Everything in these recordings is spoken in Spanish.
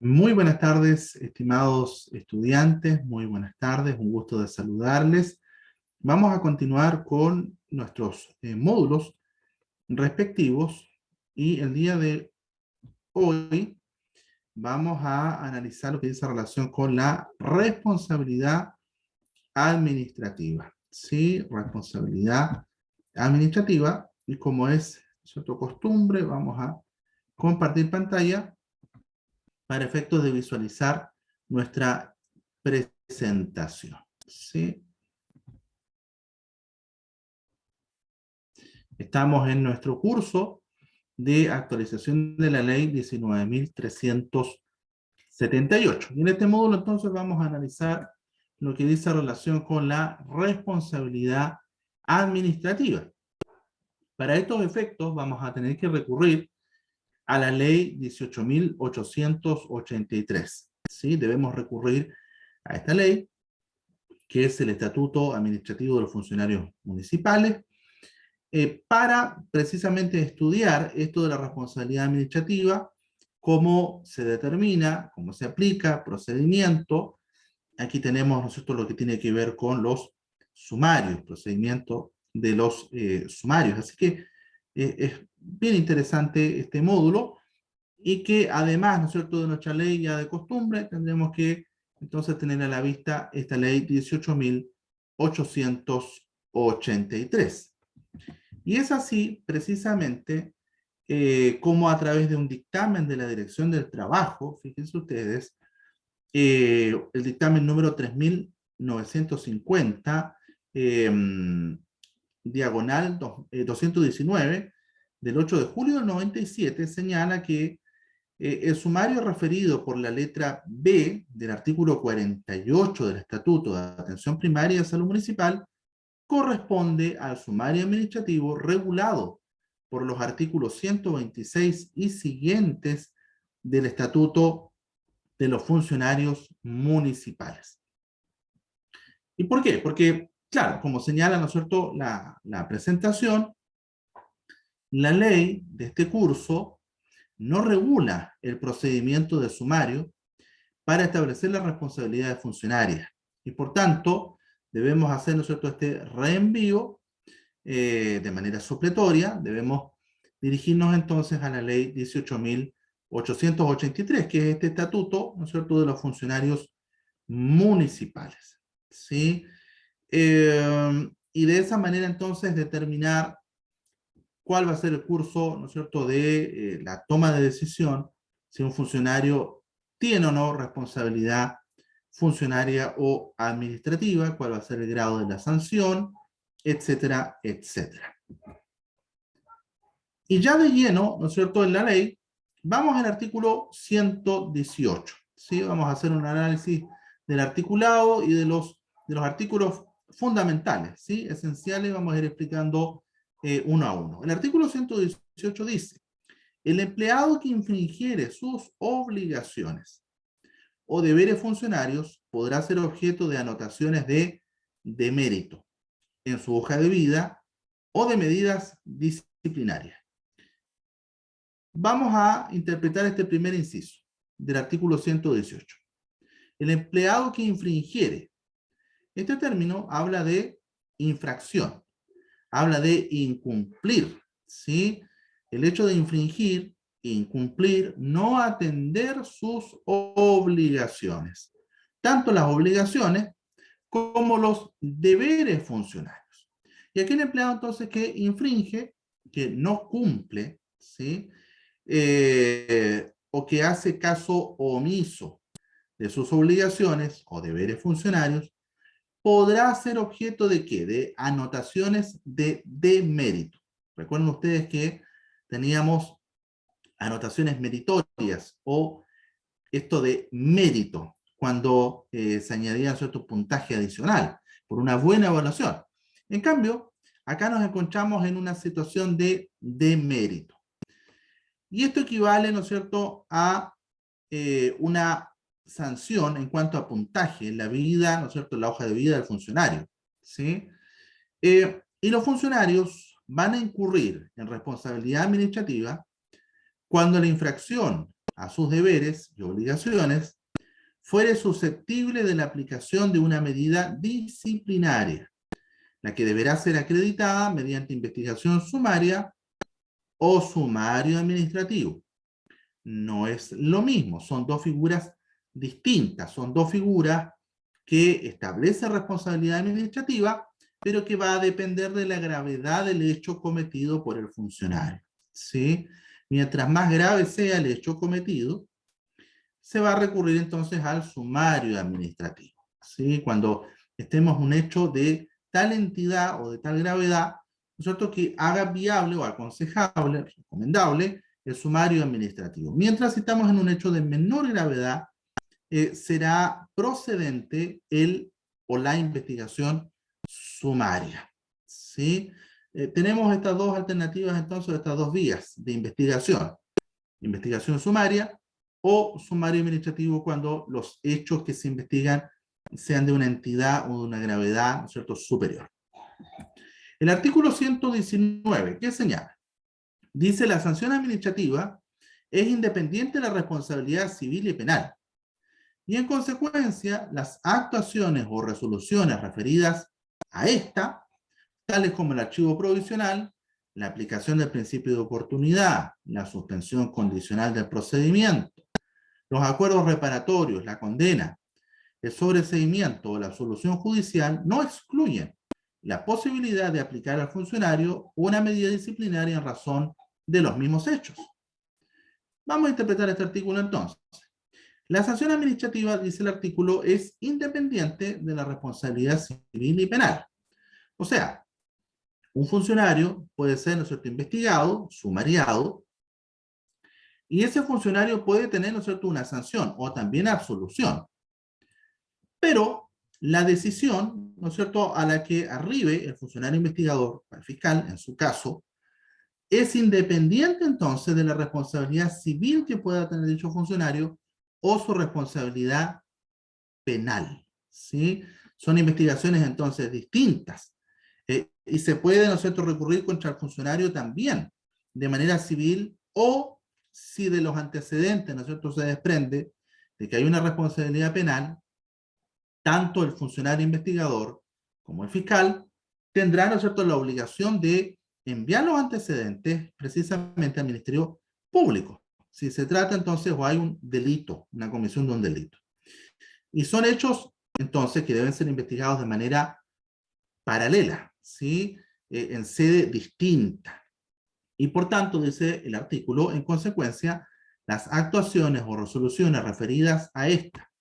Muy buenas tardes, estimados estudiantes, muy buenas tardes, un gusto de saludarles. Vamos a continuar con nuestros módulos respectivos y el día de hoy vamos a analizar lo que dice relación con la responsabilidad administrativa. Sí, responsabilidad administrativa, y como es su costumbre, vamos a compartir pantalla para efectos de visualizar nuestra presentación. ¿Sí? Estamos en nuestro curso de actualización de la ley 19.378. Y en este módulo entonces vamos a analizar lo que dice relación con la responsabilidad administrativa. Para estos efectos vamos a tener que recurrir a la ley 18.883. ¿Sí? Debemos recurrir a esta ley, que es el Estatuto Administrativo de los Funcionarios Municipales, para precisamente estudiar esto de la responsabilidad administrativa, cómo se determina, cómo se aplica, procedimiento. Aquí tenemos, ¿no es cierto?, lo que tiene que ver con los sumarios, procedimiento de los sumarios. Así que es bien interesante este módulo, y que además, ¿no es cierto?, de nuestra ley ya de costumbre, tendremos que entonces tener a la vista esta ley 18.883. Y es así, precisamente, como a través de un dictamen de la Dirección del Trabajo, fíjense ustedes, el dictamen número 3.950, diagonal 219, del 8 de julio del 97, señala que el sumario referido por la letra B del artículo 48 del Estatuto de Atención Primaria de Salud Municipal corresponde al sumario administrativo regulado por los artículos 126 y siguientes del Estatuto de los Funcionarios Municipales. ¿Y por qué? Porque, claro, como señala, ¿no es cierto?, la presentación, la ley de este curso no regula el procedimiento de sumario para establecer la responsabilidad de funcionarias. Y por tanto, debemos hacer, ¿no es cierto?, este reenvío de manera supletoria. Debemos dirigirnos entonces a la ley 18.883, que es este estatuto, ¿no es cierto?, de los funcionarios municipales. ¿Sí? Y de esa manera entonces determinar cuál va a ser el curso, ¿no es cierto?, de la toma de decisión, si un funcionario tiene o no responsabilidad funcionaria o administrativa, cuál va a ser el grado de la sanción, etcétera, etcétera. Y ya de lleno, ¿no es cierto?, en la ley, vamos al artículo 118. ¿Sí? Vamos a hacer un análisis del articulado y de los artículos fundamentales, ¿sí?, esenciales. Vamos a ir explicando uno a uno. El artículo 118 dice: el empleado que infringiere sus obligaciones o deberes funcionarios podrá ser objeto de anotaciones de mérito en su hoja de vida o de medidas disciplinarias. Vamos a interpretar este primer inciso del artículo 118. El empleado que infringiere. Este término habla de infracción, habla de incumplir, ¿sí? El hecho de infringir, incumplir, no atender sus obligaciones, tanto las obligaciones como los deberes funcionarios. Y aquí el empleado entonces que infringe, que no cumple, ¿sí?, o que hace caso omiso de sus obligaciones o deberes funcionarios, podrá ser objeto de ¿qué? De anotaciones de mérito. Recuerden ustedes que teníamos anotaciones meritorias, o esto de mérito, cuando se añadía cierto puntaje adicional por una buena evaluación. En cambio, acá nos encontramos en una situación de mérito. Y esto equivale, ¿no es cierto?, a una sanción en cuanto a puntaje en la vida, ¿no es cierto?, en la hoja de vida del funcionario, ¿sí? Y los funcionarios van a incurrir en responsabilidad administrativa cuando la infracción a sus deberes y obligaciones, fuere susceptible de la aplicación de una medida disciplinaria, la que deberá ser acreditada mediante investigación sumaria o sumario administrativo. No es lo mismo, son dos figuras distintas, son dos figuras que establecen responsabilidad administrativa, pero que va a depender de la gravedad del hecho cometido por el funcionario, ¿sí? Mientras más grave sea el hecho cometido, se va a recurrir entonces al sumario administrativo, ¿sí? Cuando estemos en un hecho de tal entidad o de tal gravedad, ¿no es cierto?, que haga viable o aconsejable, recomendable, el sumario administrativo. Mientras si estamos en un hecho de menor gravedad, será procedente el o la investigación sumaria, ¿sí? Tenemos estas dos alternativas, entonces, estas dos vías de investigación. Investigación sumaria o sumario administrativo cuando los hechos que se investigan sean de una entidad o de una gravedad, ¿no es cierto?, superior. El artículo 119, ¿qué señala? Dice: la sanción administrativa es independiente de la responsabilidad civil y penal, y en consecuencia las actuaciones o resoluciones referidas a esta, tales como el archivo provisional, la aplicación del principio de oportunidad, la suspensión condicional del procedimiento, los acuerdos reparatorios, la condena, el sobreseimiento o la solución judicial, no excluyen la posibilidad de aplicar al funcionario una medida disciplinaria en razón de los mismos hechos. Vamos a interpretar este artículo entonces. La sanción administrativa, dice el artículo, es independiente de la responsabilidad civil y penal. O sea, un funcionario puede ser, ¿no es cierto?, investigado, sumariado, y ese funcionario puede tener, ¿no es cierto?, una sanción o también absolución. Pero la decisión, ¿no es cierto?, a la que arribe el funcionario investigador, el fiscal, en su caso, es independiente entonces de la responsabilidad civil que pueda tener dicho funcionario o su responsabilidad penal, ¿sí? Son investigaciones entonces distintas. Y se puede, ¿no es cierto?, recurrir contra el funcionario también de manera civil, o si de los antecedentes, ¿no es cierto?, se desprende de que hay una responsabilidad penal, tanto el funcionario investigador como el fiscal tendrán, ¿no es cierto?, la obligación de enviar los antecedentes precisamente al Ministerio Público, si se trata entonces o hay un delito, una comisión de un delito. Y son hechos entonces que deben ser investigados de manera paralela, ¿sí? En sede distinta. Y por tanto, dice el artículo, en consecuencia, las actuaciones o resoluciones referidas a esta,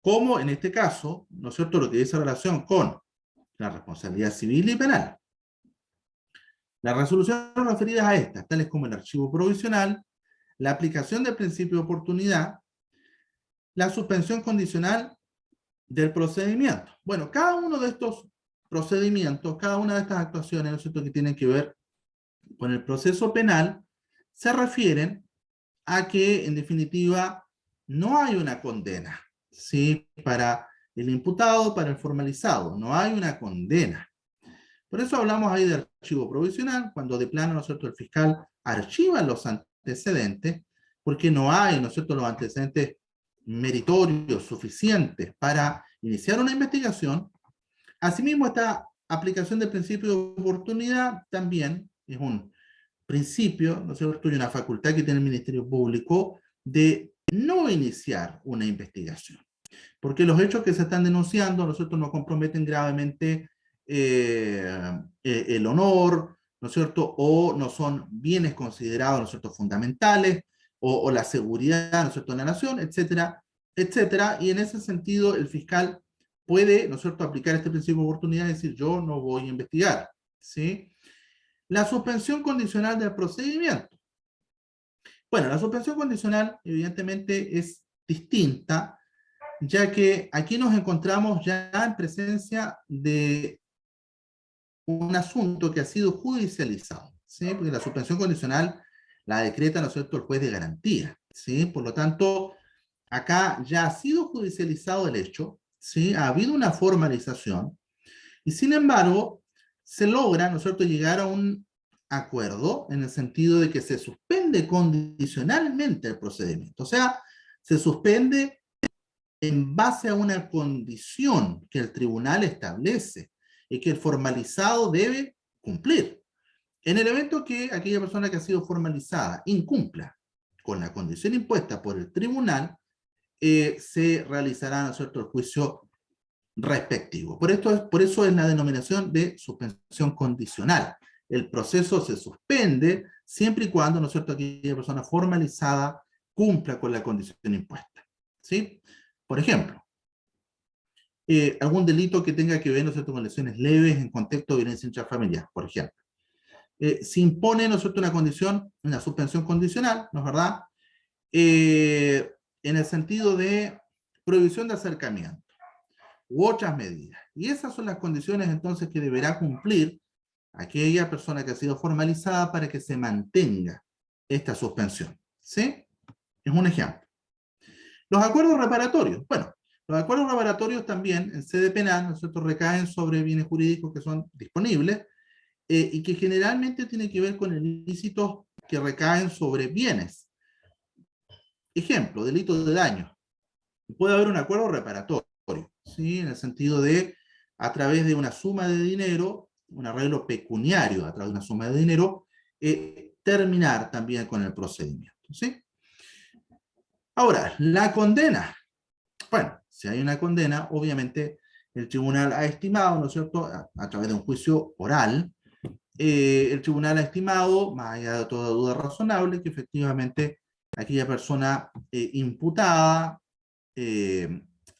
como en este caso, ¿no es cierto?, lo que dice relación con la responsabilidad civil y penal. Las resoluciones referidas a estas, tales como el archivo provisional, la aplicación del principio de oportunidad, la suspensión condicional del procedimiento. Bueno, cada uno de estos procedimientos, cada una de estas actuaciones, ¿no es cierto?, que tienen que ver con el proceso penal, se refieren a que, en definitiva, no hay una condena, ¿sí?, para el imputado, para el formalizado, no hay una condena. Por eso hablamos ahí de archivo provisional, cuando de plano, ¿no es cierto?, el fiscal archiva los antecedentes, porque no hay, ¿no es cierto?, los antecedentes meritorios suficientes para iniciar una investigación. Asimismo, esta aplicación del principio de oportunidad también es un principio, ¿no es cierto?, y una facultad que tiene el Ministerio Público de no iniciar una investigación, porque los hechos que se están denunciando, ¿no es cierto?, no comprometen gravemente el honor, ¿no es cierto?, o no son bienes considerados, ¿no es cierto?, fundamentales, o la seguridad, ¿no es cierto?, de la nación, etcétera, etcétera. Y en ese sentido, el fiscal puede, ¿no es cierto?, aplicar este principio de oportunidad y decir: yo no voy a investigar, ¿sí? La suspensión condicional del procedimiento. Bueno, la suspensión condicional evidentemente es distinta, ya que aquí nos encontramos ya en presencia de un asunto que ha sido judicializado, ¿sí? Porque la suspensión condicional la decreta, ¿no es cierto?, el juez de garantía, ¿sí? Por lo tanto, acá ya ha sido judicializado el hecho, ¿sí? Ha habido una formalización, y sin embargo, se logra, ¿no es cierto?, llegar a un acuerdo en el sentido de que se suspende condicionalmente el procedimiento. O sea, se suspende en base a una condición que el tribunal establece y que el formalizado debe cumplir. En el evento que aquella persona que ha sido formalizada incumpla con la condición impuesta por el tribunal, se realizará, ¿no es cierto?, el juicio respectivo. Por eso es la denominación de suspensión condicional. El proceso se suspende siempre y cuando, ¿no es cierto?, aquella persona formalizada cumpla con la condición impuesta. ¿Sí? Por ejemplo, algún delito que tenga que ver, ¿no es cierto?, con lesiones leves en contexto de violencia intrafamiliar, por ejemplo. Se impone, ¿no es cierto?, una condición, una suspensión condicional, ¿no es verdad?, en el sentido de prohibición de acercamiento u otras medidas. Y esas son las condiciones entonces que deberá cumplir aquella persona que ha sido formalizada para que se mantenga esta suspensión. ¿Sí? Es un ejemplo. Los acuerdos reparatorios. Bueno, los acuerdos reparatorios también en sede penal, ¿no es cierto?, recaen sobre bienes jurídicos que son disponibles y que generalmente tienen que ver con ilícitos que recaen sobre bienes. Ejemplo, delito de daño. Puede haber un acuerdo reparatorio, ¿sí?, en el sentido de, a través de una suma de dinero, un arreglo pecuniario, a través de una suma de dinero, terminar también con el procedimiento. ¿Sí? Ahora, la condena. Bueno, si hay una condena, obviamente el tribunal ha estimado, ¿no es cierto?, a través de un juicio oral, el tribunal ha estimado, más allá de toda duda razonable, que efectivamente aquella persona imputada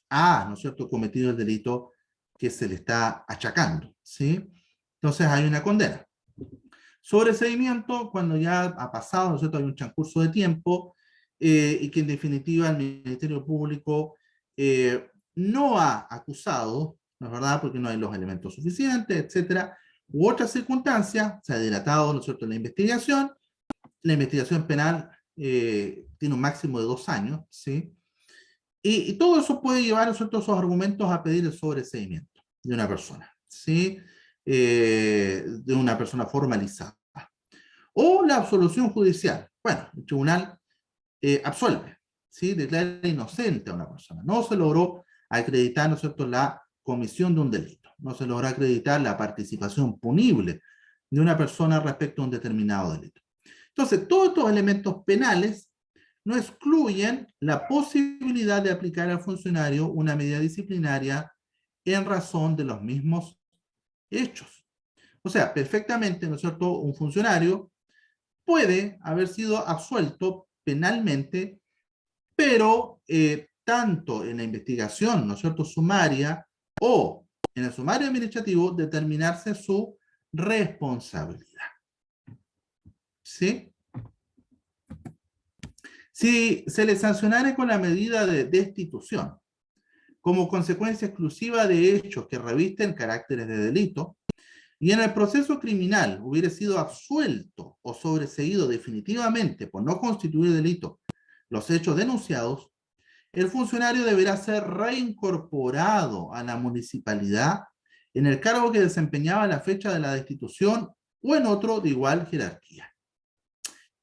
ha, ¿no es cierto?, cometido el delito que se le está achacando, ¿sí? Entonces hay una condena. Sobreseimiento, cuando ya ha pasado, ¿no es cierto?, hay un transcurso de tiempo y que en definitiva el Ministerio Público no ha acusado, ¿no es verdad?, porque no hay los elementos suficientes, etcétera, u otras circunstancias, se ha dilatado, ¿no es cierto?, la investigación penal tiene un máximo de 2 años, ¿sí? Y todo eso puede llevar, ¿no es cierto?, esos argumentos a pedir el sobreseimiento de una persona, ¿sí? De una persona formalizada. O la absolución judicial. Bueno, el tribunal absuelve, ¿sí?, declara inocente a una persona. No se logró acreditar, ¿no es cierto?, la comisión de un delito. No se logró acreditar la participación punible de una persona respecto a un determinado delito. Entonces, todos estos elementos penales no excluyen la posibilidad de aplicar al funcionario una medida disciplinaria en razón de los mismos hechos. O sea, perfectamente, ¿no es cierto?, un funcionario puede haber sido absuelto penalmente, pero tanto en la investigación, ¿no es cierto?, sumaria o en el sumario administrativo determinarse su responsabilidad. ¿Sí? Si se le sancionara con la medida de destitución, como consecuencia exclusiva de hechos que revisten caracteres de delito, y en el proceso criminal hubiera sido absuelto o sobreseído definitivamente por no constituir delito los hechos denunciados, el funcionario deberá ser reincorporado a la municipalidad en el cargo que desempeñaba a la fecha de la destitución o en otro de igual jerarquía.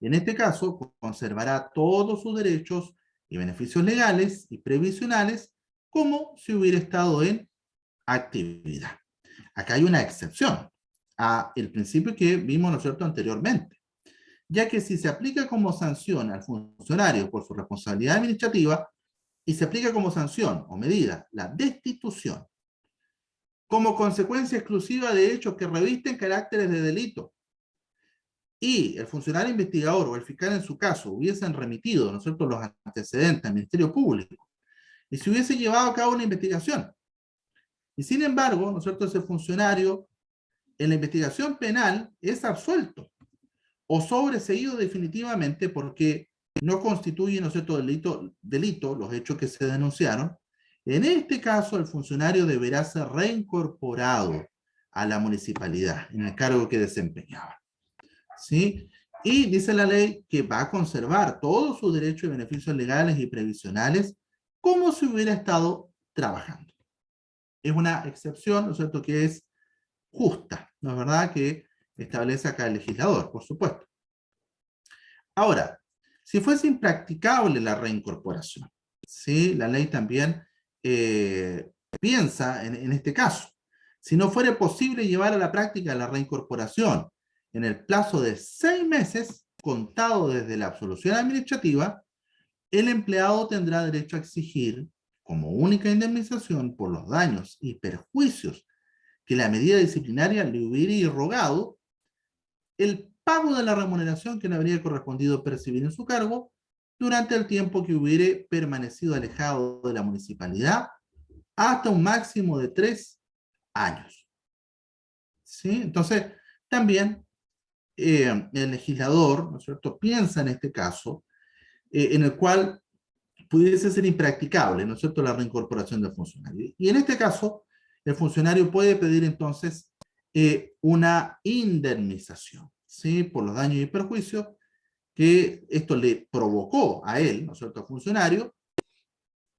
En este caso, conservará todos sus derechos y beneficios legales y previsionales como si hubiera estado en actividad. Acá hay una excepción a el principio que vimos, ¿no es cierto?, anteriormente, ya que si se aplica como sanción al funcionario por su responsabilidad administrativa y se aplica como sanción o medida la destitución como consecuencia exclusiva de hechos que revisten caracteres de delito y el funcionario investigador o el fiscal en su caso hubiesen remitido, ¿no es cierto?, los antecedentes al Ministerio Público y se hubiese llevado a cabo una investigación, y sin embargo, ¿no es cierto?, ese funcionario en la investigación penal es absuelto o sobreseído definitivamente porque no constituye, ¿no es cierto?, delito los hechos que se denunciaron, en este caso el funcionario deberá ser reincorporado a la municipalidad en el cargo que desempeñaba. ¿Sí? Y dice la ley que va a conservar todos sus derechos y beneficios legales y previsionales como si hubiera estado trabajando. Es una excepción, ¿no es cierto?, que es justa, ¿no es verdad?, que establece acá el legislador, por supuesto. Ahora, si fuese impracticable la reincorporación, ¿sí? La ley también piensa en este caso. Si no fuera posible llevar a la práctica la reincorporación en el plazo de 6 meses, contado desde la absolución administrativa, el empleado tendrá derecho a exigir, como única indemnización por los daños y perjuicios que la medida disciplinaria le hubiera irrogado, el pago de la remuneración que le habría correspondido percibir en su cargo durante el tiempo que hubiera permanecido alejado de la municipalidad, hasta un máximo de 3 años. ¿Sí? Entonces, también el legislador, ¿no es cierto?, piensa en este caso, en el cual pudiese ser impracticable, ¿no es cierto?, la reincorporación del funcionario. Y en este caso, el funcionario puede pedir entonces una indemnización, ¿sí?, por los daños y perjuicios que esto le provocó a él, ¿no es cierto?, al funcionario,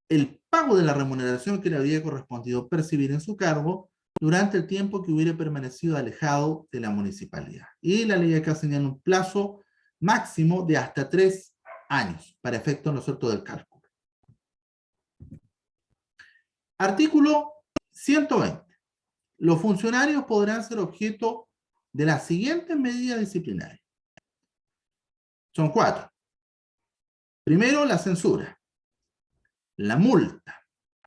el pago de la remuneración que le había correspondido percibir en su cargo durante el tiempo que hubiera permanecido alejado de la municipalidad. Y la ley acá señala un plazo máximo de hasta 3 años para efectos, ¿no es cierto?, del cálculo. Artículo 120. Los funcionarios podrán ser objeto de las siguientes medidas disciplinarias. Son 4. Primero, la censura, la multa,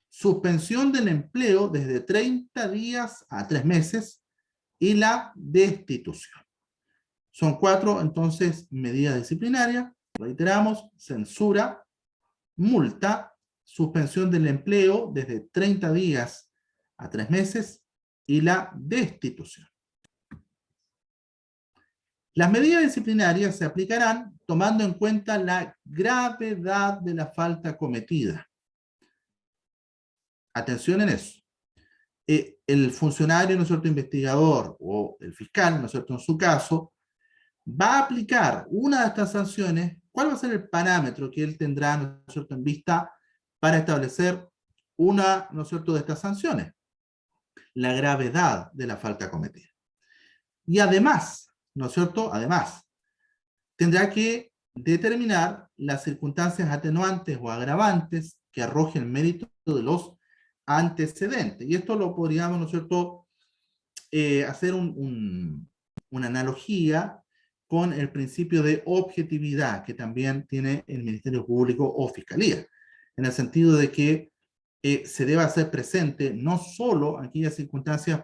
suspensión del empleo desde 30 días a 3 meses y la destitución. Son 4, entonces, medidas disciplinarias. Reiteramos: censura, multa, suspensión del empleo desde 30 días a 3 meses y la destitución. Las medidas disciplinarias se aplicarán tomando en cuenta la gravedad de la falta cometida. Atención en eso. El funcionario, ¿no es cierto?, investigador o el fiscal, ¿no es cierto?, en su caso, va a aplicar una de estas sanciones. ¿Cuál va a ser el parámetro que él tendrá, ¿no es cierto?, en vista para establecer una, ¿no es cierto?, de estas sanciones? La gravedad de la falta cometida. Y además, ¿no es cierto?, además, tendrá que determinar las circunstancias atenuantes o agravantes que arroje el mérito de los antecedentes. Y esto lo podríamos, ¿no es cierto?, hacer una analogía con el principio de objetividad que también tiene el Ministerio Público o Fiscalía, en el sentido de que se debe hacer presente no solo aquellas circunstancias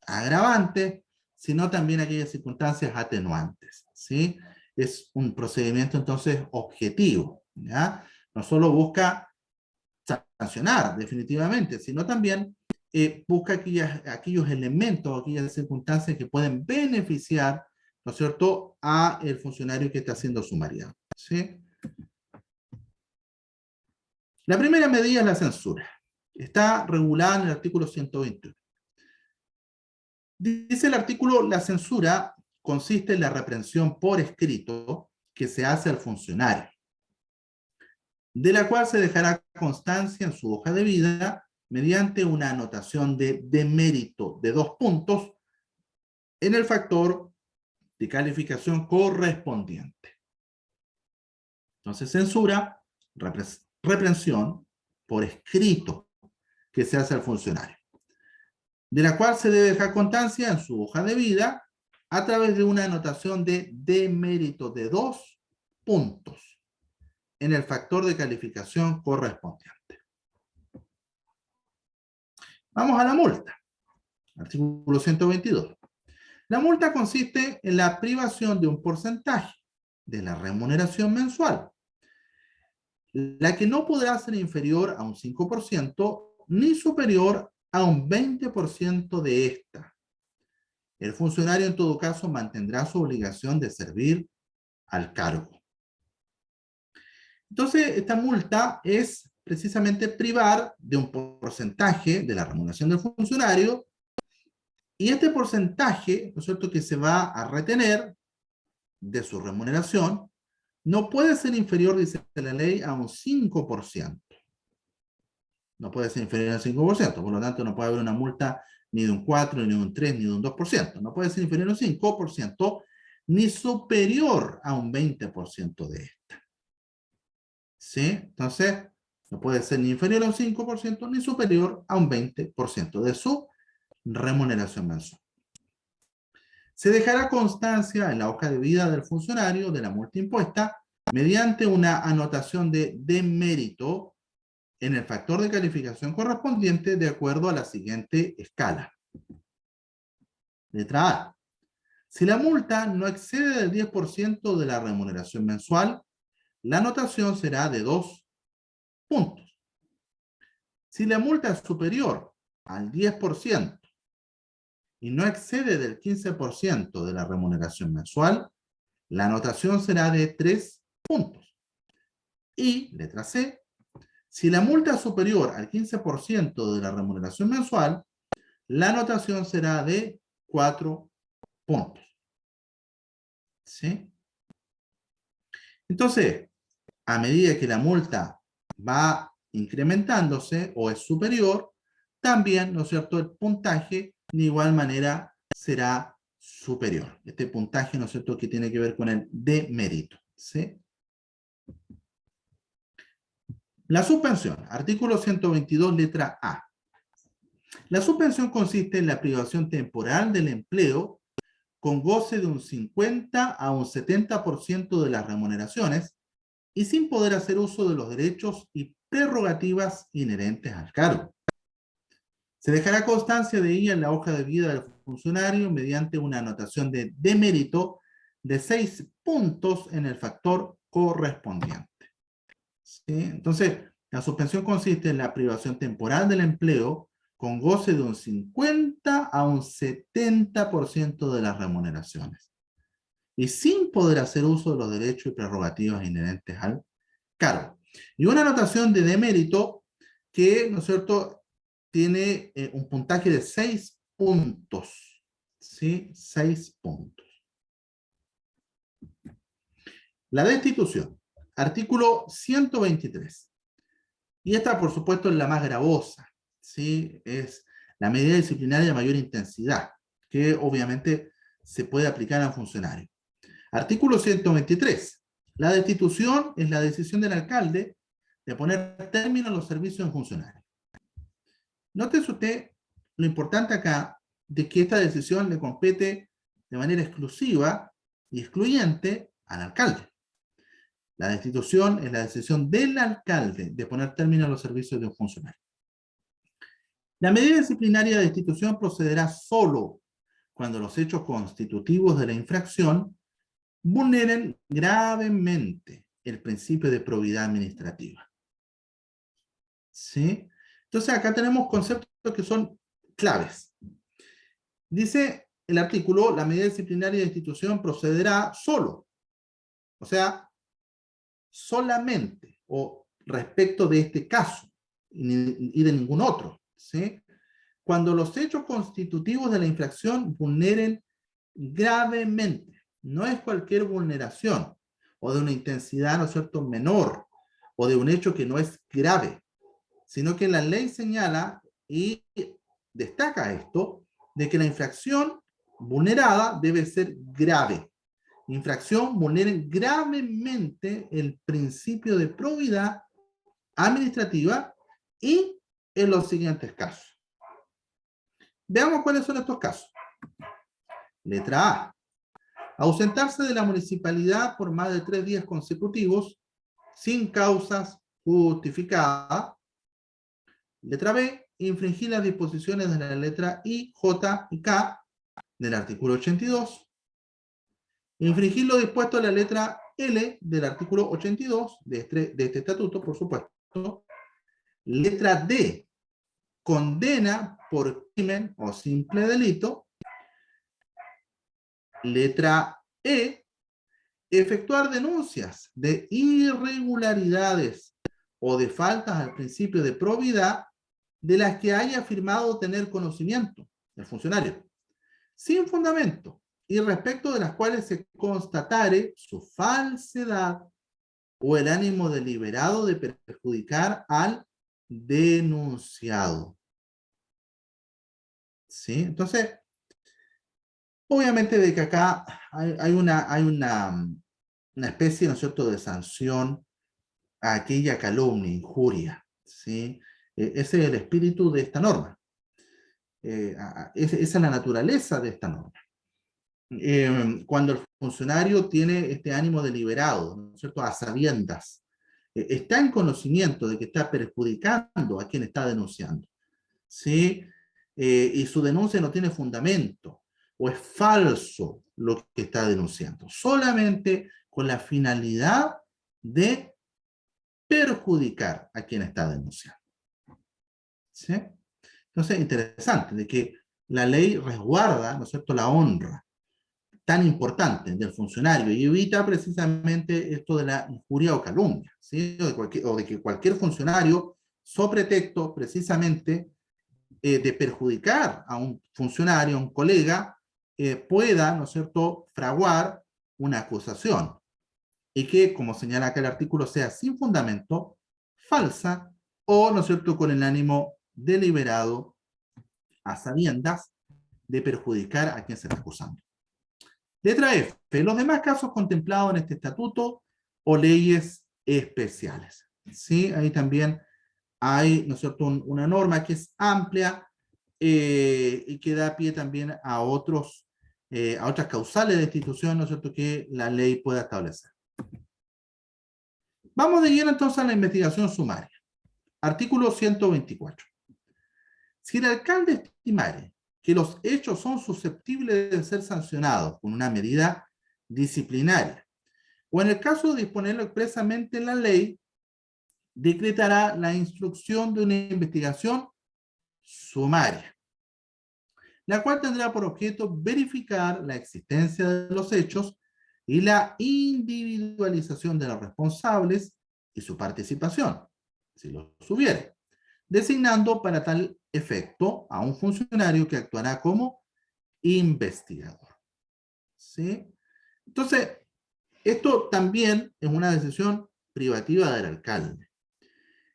agravantes, sino también aquellas circunstancias atenuantes, ¿sí? Es un procedimiento entonces objetivo, ¿ya? No solo busca sancionar definitivamente, sino también busca aquellos elementos, aquellas circunstancias que pueden beneficiar, ¿no es cierto?, a el funcionario que está siendo sumariado, ¿sí? La primera medida es la censura. Está regulada en el artículo 121. Dice el artículo: la censura consiste en la reprensión por escrito que se hace al funcionario, de la cual se dejará constancia en su hoja de vida mediante una anotación de demérito de 2 puntos en el factor de calificación correspondiente. Entonces, censura, reprensión por escrito que se hace al funcionario, de la cual se debe dejar constancia en su hoja de vida a través de una anotación de demérito de 2 puntos en el factor de calificación correspondiente. Vamos a la multa. Artículo 122. La multa consiste en la privación de un porcentaje de la remuneración mensual, la que no podrá ser inferior a un 5% ni superior a un 20% de esta. El funcionario en todo caso mantendrá su obligación de servir al cargo. Entonces, esta multa es precisamente privar de un porcentaje de la remuneración del funcionario, y este porcentaje, ¿no es cierto?, que se va a retener de su remuneración, no puede ser inferior, dice la ley, a un 5%. No puede ser inferior al 5%, por lo tanto no puede haber una multa ni de un 4, ni de un 3, ni de un 2%. No puede ser inferior a un 5%, ni superior a un 20% de esta. ¿Sí? Entonces, no puede ser ni inferior a un 5%, ni superior a un 20% de su remuneración mensual. Se dejará constancia en la hoja de vida del funcionario de la multa impuesta mediante una anotación de demérito en el factor de calificación correspondiente de acuerdo a la siguiente escala. Letra A. Si la multa no excede del 10% de la remuneración mensual, la anotación será de 2 puntos. Si la multa es superior al 10% y no excede del 15% de la remuneración mensual, la anotación será de 3 puntos. Y, letra C, si la multa es superior al 15% de la remuneración mensual, la anotación será de 4 puntos. ¿Sí? Entonces, a medida que la multa va incrementándose o es superior, también, ¿no es cierto?, el puntaje de igual manera será superior. Este puntaje, ¿no es cierto?, que tiene que ver con el demérito. ¿Sí? La suspensión, artículo 122, letra A. La suspensión consiste en la privación temporal del empleo con goce de un 50 a un 70% de las remuneraciones y sin poder hacer uso de los derechos y prerrogativas inherentes al cargo. Se dejará constancia de ella en la hoja de vida del funcionario mediante una anotación de demérito de 6 puntos en el factor correspondiente. ¿Sí? Entonces, la suspensión consiste en la privación temporal del empleo con goce de un 50 a un 70% de las remuneraciones y sin poder hacer uso de los derechos y prerrogativas inherentes al cargo. Y una anotación de demérito que, ¿no es cierto?, tiene un puntaje de 6 puntos. ¿Sí? 6 puntos. La destitución. Artículo 123. Y esta, por supuesto, es la más gravosa. ¿Sí? Es la medida disciplinaria de mayor intensidad, que obviamente se puede aplicar a un funcionario. Artículo 123. La destitución es la decisión del alcalde de poner término a los servicios de un funcionario. Nótese usted lo importante acá de que esta decisión le compete de manera exclusiva y excluyente al alcalde. La destitución es la decisión del alcalde de poner término a los servicios de un funcionario. La medida disciplinaria de destitución procederá solo cuando los hechos constitutivos de la infracción vulneren gravemente el principio de probidad administrativa. ¿Sí? Entonces acá tenemos conceptos que son claves. Dice el artículo, la medida disciplinaria de institución procederá solo, o sea, solamente, o respecto de este caso, y de ningún otro, ¿sí? Cuando los hechos constitutivos de la infracción vulneren gravemente, no es cualquier vulneración, o de una intensidad, ¿no es cierto?, menor, o de un hecho que no es grave, sino que la ley señala y destaca esto, de que la infracción vulnerada debe ser grave. Infracción vulnera gravemente el principio de probidad administrativa y en los siguientes casos. Veamos cuáles son estos casos. Letra A. Ausentarse de la municipalidad por más de 3 días consecutivos sin causas justificadas. Letra B. Infringir las disposiciones de la letra I, J y K del artículo 82. Infringir lo dispuesto en la letra L del artículo 82 de este estatuto, por supuesto. Letra D. Condena por crimen o simple delito. Letra E. Efectuar denuncias de irregularidades o de faltas al principio de probidad de las que haya afirmado tener conocimiento el funcionario, sin fundamento, y respecto de las cuales se constatare su falsedad o el ánimo deliberado de perjudicar al denunciado. ¿sí? Entonces, obviamente de que acá hay una especie, ¿no es cierto?, de sanción a aquella calumnia, injuria, ¿sí? Ese es el espíritu de esta norma. Esa es la naturaleza de esta norma. Cuando el funcionario tiene este ánimo deliberado, ¿no es cierto?, a sabiendas, está en conocimiento de que está perjudicando a quien está denunciando, ¿sí? Y su denuncia no tiene fundamento, o es falso lo que está denunciando, solamente con la finalidad de perjudicar a quien está denunciando, ¿sí? Entonces, interesante de que la ley resguarda, ¿no es cierto?, la honra tan importante del funcionario y evita precisamente esto de la injuria o calumnia, ¿sí? O de que cualquier funcionario, sobre pretexto precisamente de perjudicar a un funcionario, a un colega, pueda, ¿no es cierto?, fraguar una acusación y que, como señala acá el artículo, sea sin fundamento, falsa o, ¿no es cierto?, con el ánimo deliberado a sabiendas de perjudicar a quien se está acusando. Letra F. Los demás casos contemplados en este estatuto o leyes especiales. ¿Sí? Ahí también hay, ¿no es cierto?, una norma que es amplia y que da pie también a otras causales de institución, ¿no es cierto?, que la ley pueda establecer. Vamos de lleno entonces a la investigación sumaria. Artículo 124. Si el alcalde estimare que los hechos son susceptibles de ser sancionados con una medida disciplinaria, o en el caso de disponerlo expresamente en la ley, decretará la instrucción de una investigación sumaria, la cual tendrá por objeto verificar la existencia de los hechos y la individualización de los responsables y su participación, si los hubiere, designando para tal efecto a un funcionario que actuará como investigador. ¿Sí? Entonces, esto también es una decisión privativa del alcalde.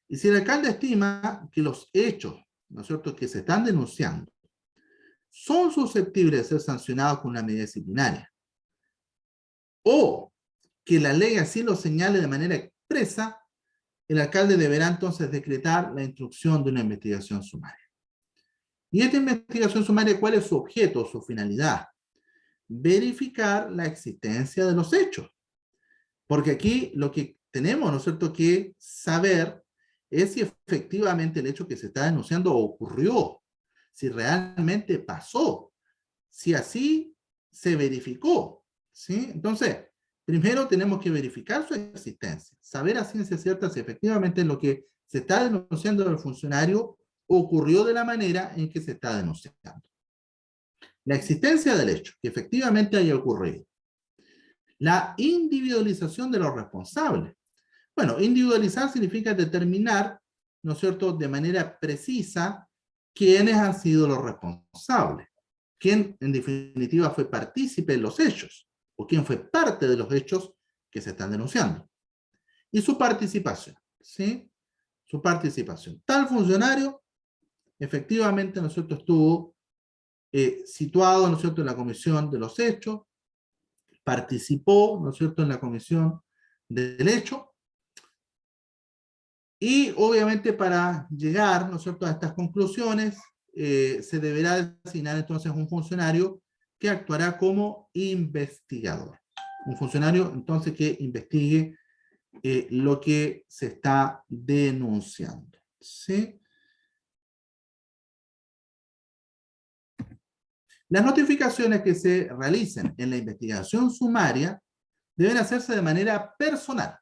Y si el alcalde estima que los hechos, ¿no es cierto?, que se están denunciando son susceptibles de ser sancionados con una medida disciplinaria, o que la ley así lo señale de manera expresa, el alcalde deberá entonces decretar la instrucción de una investigación sumaria. ¿Y esta investigación sumaria cuál es su objeto, su finalidad? Verificar la existencia de los hechos. Porque aquí lo que tenemos, ¿no es cierto?, que saber es si efectivamente el hecho que se está denunciando ocurrió, si realmente pasó, si así se verificó, ¿sí? Entonces, primero tenemos que verificar su existencia, saber a ciencia cierta si efectivamente lo que se está denunciando del funcionario ocurrió de la manera en que se está denunciando. La existencia del hecho, que efectivamente haya ocurrido. La individualización de los responsables. Bueno, individualizar significa determinar, ¿no es cierto?, de manera precisa quiénes han sido los responsables, quién en definitiva fue partícipe de los hechos, o quién fue parte de los hechos que se están denunciando. Y su participación, ¿sí? Su participación. Tal funcionario, efectivamente, ¿no es cierto?, estuvo situado, ¿no es cierto?, en la comisión de los hechos, participó, ¿no es cierto?, en la comisión del hecho, y obviamente para llegar, ¿no es cierto?, a estas conclusiones, se deberá designar entonces un funcionario que actuará como investigador. Un funcionario entonces que investigue lo que se está denunciando. ¿Sí? Las notificaciones que se realicen en la investigación sumaria deben hacerse de manera personal.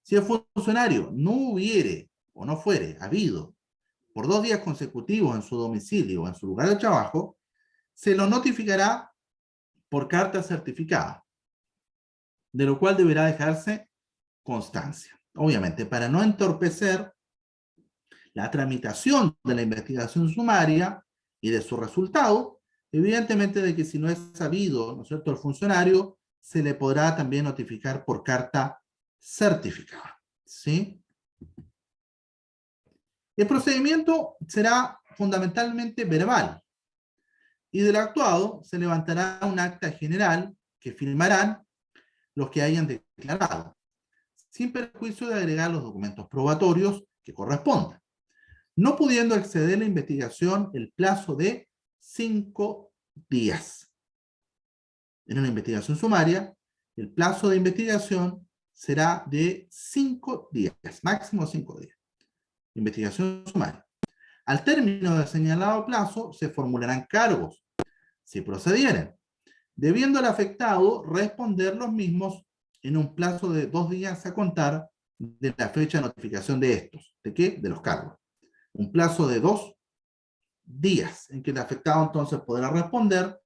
Si el funcionario no hubiere o no fuere habido por 2 días consecutivos en su domicilio o en su lugar de trabajo, se lo notificará por carta certificada, de lo cual deberá dejarse constancia. Obviamente, para no entorpecer la tramitación de la investigación sumaria y de su resultado, evidentemente de que si no es sabido, ¿no es cierto?, el funcionario, se le podrá también notificar por carta certificada. ¿Sí? El procedimiento será fundamentalmente verbal. Y del actuado se levantará un acta general que firmarán los que hayan declarado, sin perjuicio de agregar los documentos probatorios que correspondan, no pudiendo exceder la investigación el plazo de 5 días. En una investigación sumaria, el plazo de investigación será de 5 días, máximo 5 días. Investigación sumaria. Al término del señalado plazo, se formularán cargos, si procedieren, debiendo el afectado responder los mismos en un plazo de 2 días a contar de la fecha de notificación de estos. ¿De qué? De los cargos. Un plazo de 2 días en que el afectado entonces podrá responder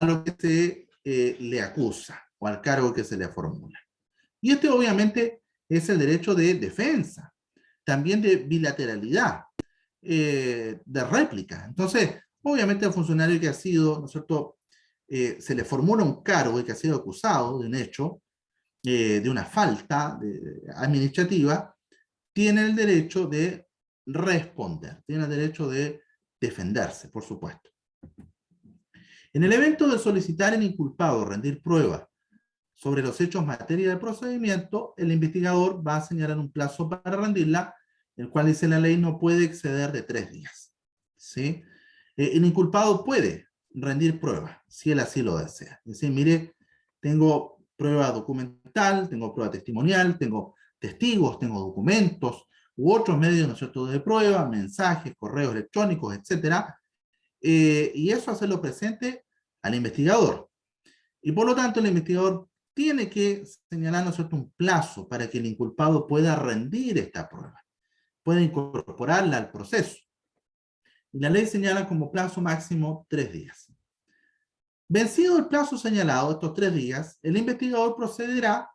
a lo que se le acusa o al cargo que se le formula. Y este obviamente es el derecho de defensa, también de bilateralidad, de réplica. Entonces, obviamente el funcionario que ha sido, ¿no es cierto?, se le formula un cargo y que ha sido acusado de un hecho, de una falta administrativa, tiene el derecho de responder, tiene el derecho de defenderse, por supuesto. En el evento de solicitar al inculpado rendir prueba sobre los hechos materia del procedimiento, el investigador va a señalar un plazo para rendirla, el cual dice la ley no puede exceder de 3 días. ¿Sí? El inculpado puede rendir prueba, si él así lo desea. Es decir, mire, tengo prueba documental, tengo prueba testimonial, tengo testigos, tengo documentos, u otros medios, ¿no es cierto?, de prueba, mensajes, correos electrónicos, etcétera, y eso hacerlo presente al investigador. Y por lo tanto, el investigador tiene que señalar, ¿no es cierto?, un plazo para que el inculpado pueda rendir esta prueba, pueda incorporarla al proceso. Y la ley señala como plazo máximo 3 días. Vencido el plazo señalado, estos 3 días, el investigador procederá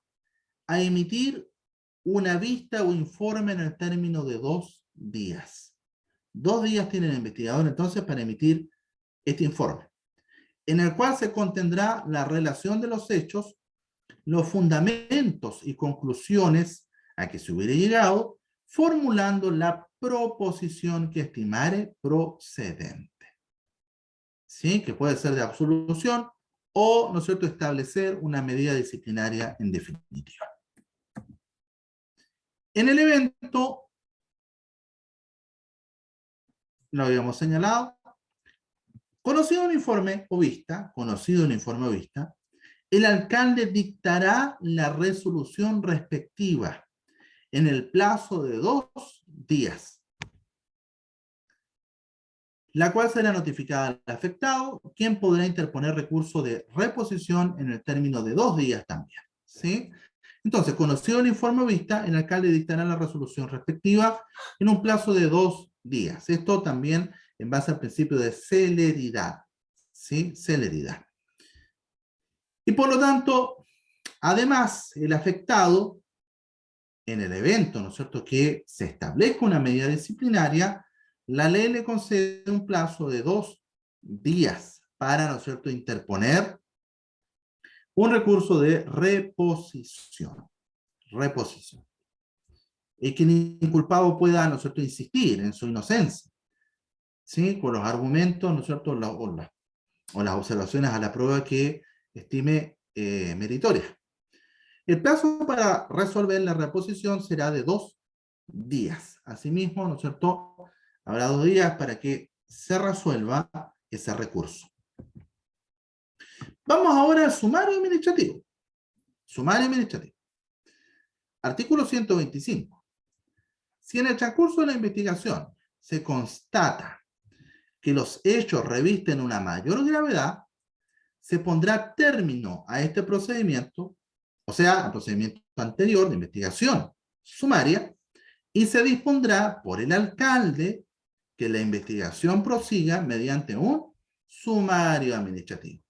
a emitir una vista o informe en el término de 2 días. 2 días tiene el investigador entonces para emitir este informe, en el cual se contendrá la relación de los hechos, los fundamentos y conclusiones a que se hubiera llegado, formulando la proposición que estimare procedente. ¿Sí? Que puede ser de absolución o, ¿no es cierto?, establecer una medida disciplinaria en definitiva. En el evento, lo habíamos señalado, conocido un informe o vista, el alcalde dictará la resolución respectiva en el plazo de 2 días, la cual será notificada al afectado, quien podrá interponer recurso de reposición en el término de 2 días también. ¿Sí? Entonces, conocido el informe o vista, el alcalde dictará la resolución respectiva en un plazo de 2 días. Esto también en base al principio de celeridad. ¿Sí? Celeridad. Y por lo tanto, además, el afectado, en el evento, ¿no es cierto?, que se establezca una medida disciplinaria, la ley le concede un plazo de 2 días para, ¿no es cierto?, interponer un recurso de reposición. Reposición. Y que el inculpado pueda, ¿no es cierto?, insistir en su inocencia, ¿sí?, con los argumentos, ¿no es cierto?, o las observaciones a la prueba que estime meritoria. El plazo para resolver la reposición será de 2 días. Asimismo, ¿no es cierto?, habrá 2 días para que se resuelva ese recurso. Vamos ahora al sumario administrativo. Sumario administrativo. Artículo 125. Si en el transcurso de la investigación se constata que los hechos revisten una mayor gravedad, se pondrá término a este procedimiento, o sea, al procedimiento anterior de investigación sumaria, y se dispondrá por el alcalde que la investigación prosiga mediante un sumario administrativo.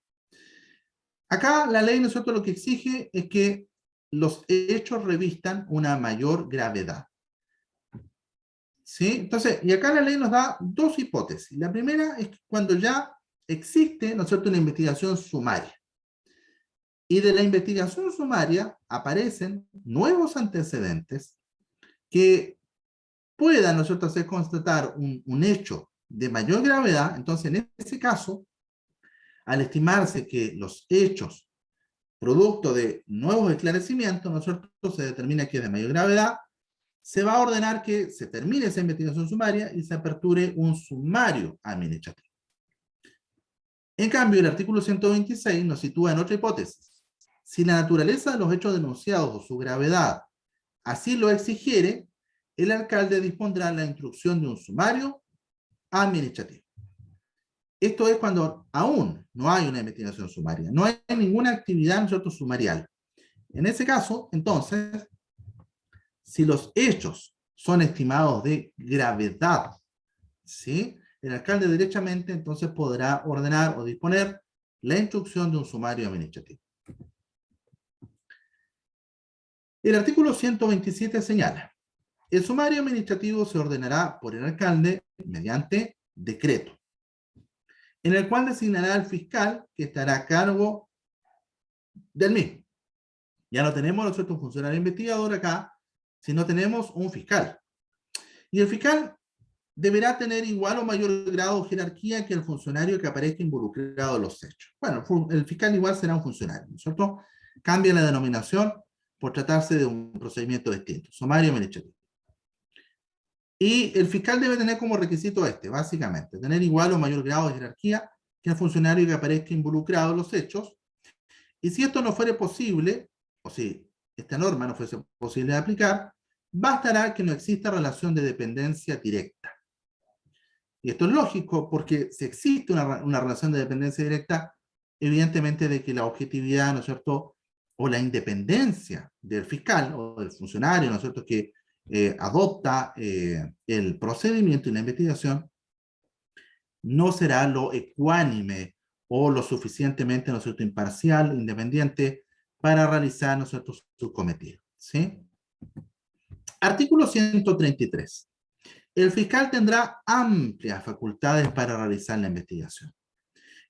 Acá la ley, ¿no es cierto?, lo que exige es que los hechos revistan una mayor gravedad. ¿Sí? Entonces, y acá la ley nos da 2 hipótesis. La primera es cuando ya existe, ¿no es cierto?, una investigación sumaria. Y de la investigación sumaria aparecen nuevos antecedentes que puedan, ¿no es cierto?, hacer constatar un hecho de mayor gravedad, entonces en ese caso, al estimarse que los hechos producto de nuevos esclarecimientos, ¿no es cierto?, se determina que es de mayor gravedad, se va a ordenar que se termine esa investigación sumaria y se aperture un sumario administrativo. En cambio, el artículo 126 nos sitúa en otra hipótesis. Si la naturaleza de los hechos denunciados o su gravedad así lo exigiere, el alcalde dispondrá la instrucción de un sumario administrativo. Esto es cuando aún no hay una investigación sumaria, no hay ninguna actividad, ¿no es cierto?, sumarial. En ese caso, entonces, si los hechos son estimados de gravedad, ¿sí?, el alcalde derechamente entonces podrá ordenar o disponer la instrucción de un sumario administrativo. El artículo 127 señala: el sumario administrativo se ordenará por el alcalde mediante decreto, en el cual designará al fiscal que estará a cargo del mismo. Ya no tenemos nosotros un funcionario investigador acá, sino tenemos un fiscal. Y el fiscal deberá tener igual o mayor grado de jerarquía que el funcionario que aparezca involucrado en los hechos. Bueno, el fiscal igual será un funcionario, ¿no es cierto? Cambia la denominación por tratarse de un procedimiento distinto, sumario administrativo. Y el fiscal debe tener como requisito básicamente, tener igual o mayor grado de jerarquía que el funcionario que aparezca involucrado en los hechos. Y si esto no fuere posible, o si esta norma no fuese posible de aplicar, bastará que no exista relación de dependencia directa. Y esto es lógico porque si existe una relación de dependencia directa, evidentemente de que la objetividad, ¿no es cierto?, o la independencia del fiscal o del funcionario, ¿no es cierto?, que adopta el procedimiento y la investigación, no será lo ecuánime o lo suficientemente, ¿no es cierto?, imparcial, independiente, para realizar, ¿no es cierto?, su cometido, ¿sí? Artículo 133. El fiscal tendrá amplias facultades para realizar la investigación.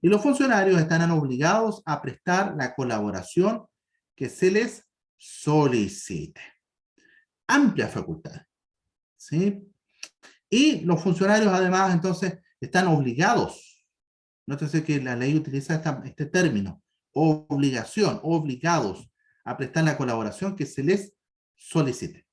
Y los funcionarios estarán obligados a prestar la colaboración que se les solicite. Amplias facultades, ¿sí? Y los funcionarios, además, entonces, están obligados. Nótese que la ley utiliza este término, obligación, obligados a prestar la colaboración que se les solicite.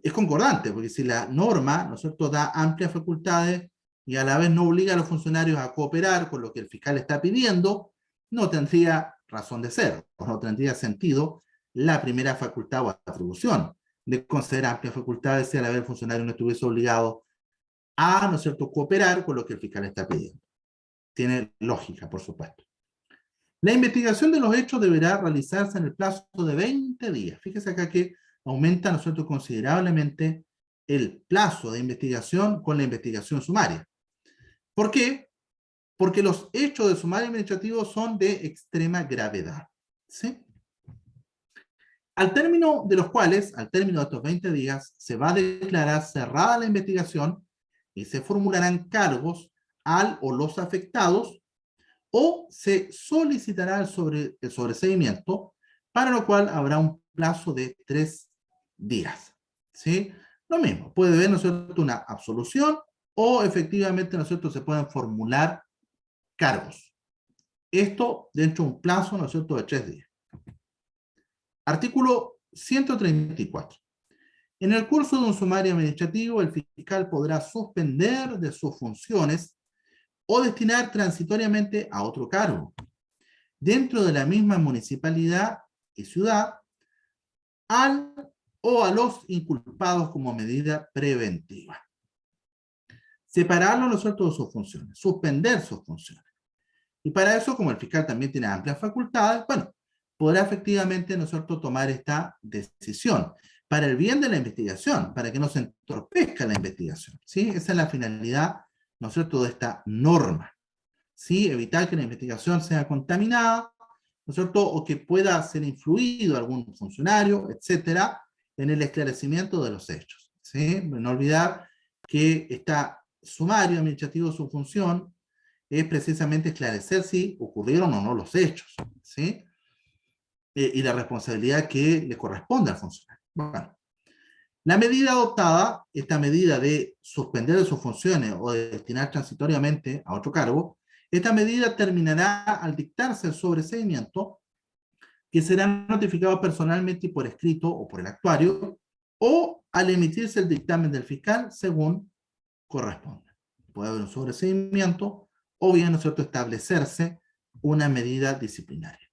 Es concordante, porque si la norma, ¿no es cierto?, da amplias facultades y a la vez no obliga a los funcionarios a cooperar con lo que el fiscal está pidiendo, no tendría razón de ser, o no tendría sentido la primera facultad o atribución de conceder amplias facultades si a la vez el funcionario no estuviese obligado a, ¿no es cierto?, cooperar con lo que el fiscal está pidiendo. Tiene lógica, por supuesto. La investigación de los hechos deberá realizarse en el plazo de 20 días. Fíjese acá que aumenta, ¿no es cierto?, considerablemente el plazo de investigación con la investigación sumaria. ¿Por qué? Porque los hechos de sumario administrativo son de extrema gravedad, ¿sí? Al término de los cuales, al término de estos 20 días, se va a declarar cerrada la investigación y se formularán cargos al o los afectados, o se solicitará el sobreseimiento, para lo cual habrá un plazo de 3 días, ¿sí? Lo mismo, puede haber, ¿no es cierto?, una absolución, o efectivamente, ¿no es cierto?, se pueden formular cargos. Esto dentro de un plazo, ¿no es cierto?, de 3 días. Artículo 134. En el curso de un sumario administrativo, el fiscal podrá suspender de sus funciones o destinar transitoriamente a otro cargo, dentro de la misma municipalidad y ciudad, al o a los inculpados como medida preventiva. Separarlo, ¿no es cierto?, de sus funciones, suspender sus funciones. Y para eso, como el fiscal también tiene amplias facultades, bueno, podrá efectivamente, ¿no es cierto?, tomar esta decisión para el bien de la investigación, para que no se entorpezca la investigación, ¿sí? Esa es la finalidad, ¿no es cierto?, de esta norma, ¿sí? Evitar que la investigación sea contaminada, ¿no es cierto?, o que pueda ser influido algún funcionario, etcétera, en el esclarecimiento de los hechos, ¿sí? No olvidar que está sumario administrativo, su función es precisamente esclarecer si ocurrieron o no los hechos, ¿sí? Y la responsabilidad que le corresponde al funcionario. Bueno, La medida adoptada, esta medida de suspender de sus funciones o de destinar transitoriamente a otro cargo, esta medida terminará al dictarse el sobreseimiento, que será notificado personalmente y por escrito o por el actuario, o al emitirse el dictamen del fiscal según corresponda. Puede haber un sobreseimiento o bien, ¿no es cierto?, establecerse una medida disciplinaria.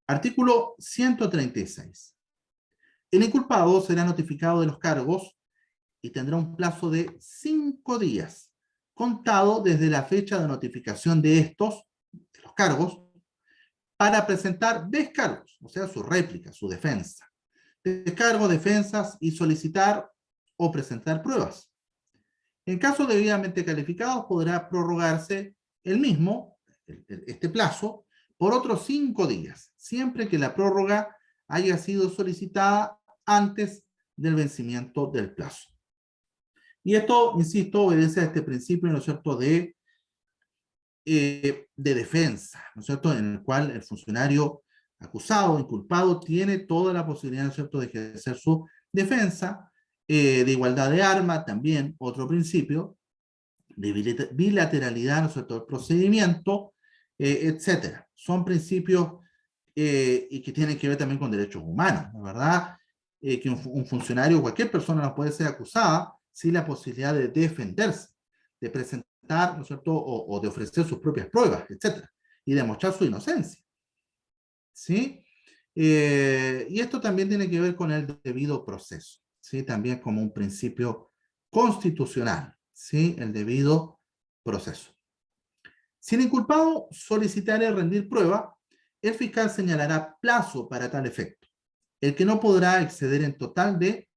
Artículo 136. El inculpado será notificado de los cargos y tendrá un plazo de 5 días, contado desde la fecha de notificación de estos, de los cargos, para presentar descargos, o sea, su réplica, su defensa. Descargos, defensas y solicitar o presentar pruebas. En caso debidamente calificados, podrá prorrogarse el mismo, este plazo, por otros 5 días, siempre que la prórroga haya sido solicitada antes del vencimiento del plazo. Y esto, insisto, obedece a este principio, ¿no es cierto?, de defensa, ¿no es cierto?, en el cual el funcionario acusado, inculpado, tiene toda la posibilidad, ¿no es cierto?, de ejercer su defensa, de igualdad de arma, también otro principio, de bilateralidad, ¿no es cierto?, del procedimiento, etcétera. Son principios y que tienen que ver también con derechos humanos, ¿no es verdad? Que un funcionario, cualquier persona no puede ser acusada sin la posibilidad de defenderse, de presentar, ¿no es cierto?, o de ofrecer sus propias pruebas, etcétera, y demostrar su inocencia. ¿Sí? Y esto también tiene que ver con el debido proceso, ¿sí? También como un principio constitucional, ¿sí? El debido proceso. Si el inculpado solicitare rendir prueba, el fiscal señalará plazo para tal efecto, el que no podrá exceder en total de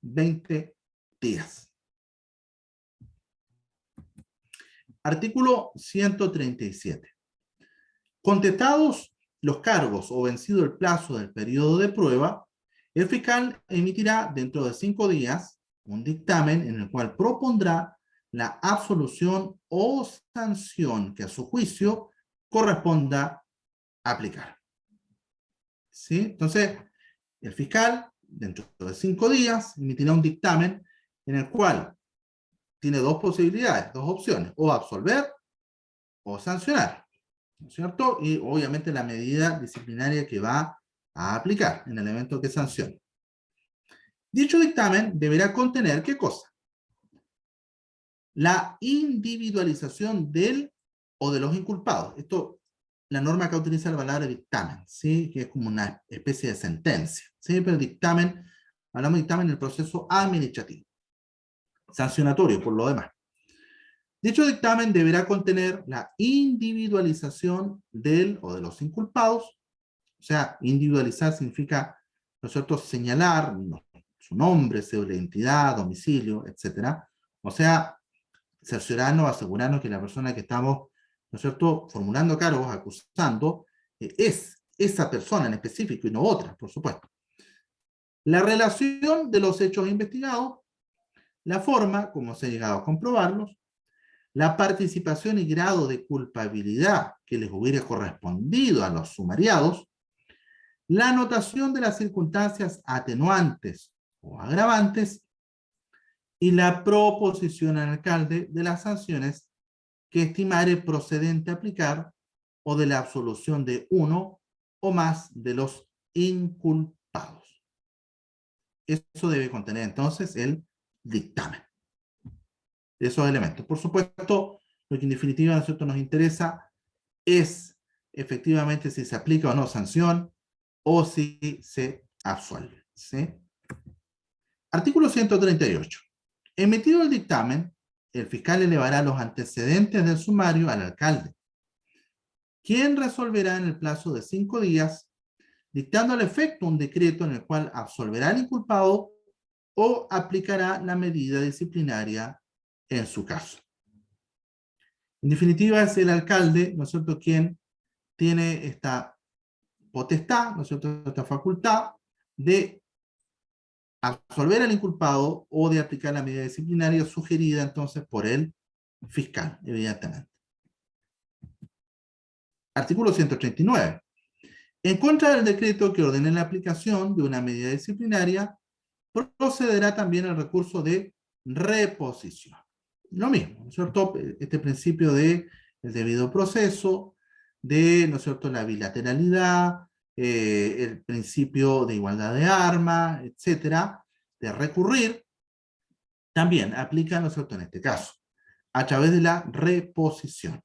20 días. Artículo 137. Contestados los cargos o vencido el plazo del periodo de prueba, el fiscal emitirá dentro de 5 días un dictamen en el cual propondrá la absolución o sanción que a su juicio corresponda aplicar. ¿Sí? Entonces, el fiscal, dentro de 5 días, emitirá un dictamen en el cual tiene dos posibilidades, dos opciones, o absolver o sancionar, ¿no es cierto? Y obviamente la medida disciplinaria que va a aplicar en el evento que sancione. Dicho dictamen deberá contener, ¿qué cosa? La individualización del o de los inculpados. Esto, la norma acá utiliza la palabra dictamen, ¿sí? Que es como una especie de sentencia, ¿sí? Pero dictamen, hablamos de dictamen en el proceso administrativo, sancionatorio por lo demás. Dicho dictamen deberá contener la individualización del o de los inculpados. O sea, individualizar significa, ¿no es cierto?, señalar su nombre, cédula de identidad, domicilio, etc. O sea, cerciorarnos, asegurarnos que la persona que estamos, ¿no es cierto?, formulando cargos, acusando, es esa persona en específico y no otra, por supuesto. La relación de los hechos investigados, la forma como se ha llegado a comprobarlos, la participación y grado de culpabilidad que les hubiera correspondido a los sumariados, la anotación de las circunstancias atenuantes o agravantes y la proposición al alcalde de las sanciones que estimare procedente aplicar o de la absolución de uno o más de los inculpados. Eso debe contener entonces el dictamen de esos elementos. Por supuesto, lo que en definitiva a nosotros nos interesa es efectivamente si se aplica o no sanción o si se absuelve, ¿sí? Artículo 138. Emitido el dictamen, el fiscal elevará los antecedentes del sumario al alcalde, quien resolverá en el plazo de 5 días, dictando al efecto un decreto en el cual absolverá al inculpado o aplicará la medida disciplinaria en su caso. En definitiva, es el alcalde, ¿no es cierto?, quien tiene esta potestad, ¿no es cierto?, esta facultad de absolver al inculpado o de aplicar la medida disciplinaria sugerida entonces por el fiscal, evidentemente. Artículo 139. En contra del decreto que ordene la aplicación de una medida disciplinaria, procederá también el recurso de reposición. Lo mismo, ¿no es cierto? Este principio de el debido proceso, de, ¿no es cierto?, la bilateralidad, el principio de igualdad de armas, etcétera, de recurrir, también aplica, ¿no es cierto?, en este caso, a través de la reposición.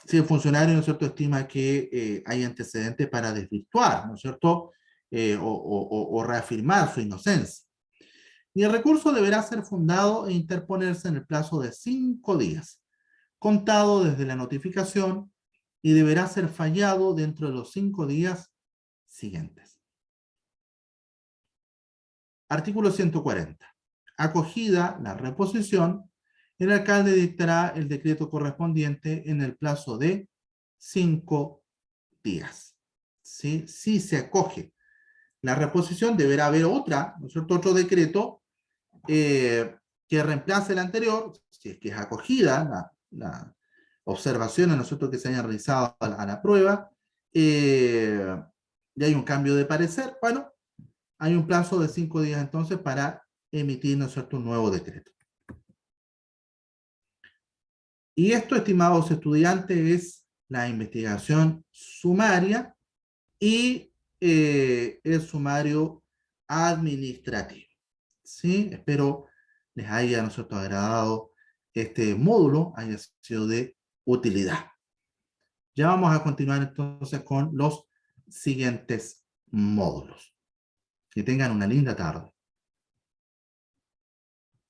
Si el funcionario, ¿no es cierto?, estima que hay antecedentes para desvirtuar, ¿no es cierto?, o reafirmar su inocencia. Y el recurso deberá ser fundado e interponerse en el plazo de 5 días, contado desde la notificación, y deberá ser fallado dentro de los 5 días siguientes. Artículo 140. Acogida la reposición, el alcalde dictará el decreto correspondiente en el plazo de 5 días. ¿Sí? Si se acoge la reposición, deberá haber otra, ¿no es cierto?, otro decreto que reemplace el anterior, si es que es acogida la observaciones, ¿no es cierto?, que se hayan realizado a la prueba, y hay un cambio de parecer, bueno, hay un plazo de 5 días entonces para emitir, ¿no es cierto?, un nuevo decreto. Y esto, estimados estudiantes, es la investigación sumaria y el sumario administrativo. ¿Sí? Espero les haya, ¿no es cierto?, agradado este módulo, haya sido de utilidad. Ya vamos a continuar entonces con los siguientes módulos. Que tengan una linda tarde.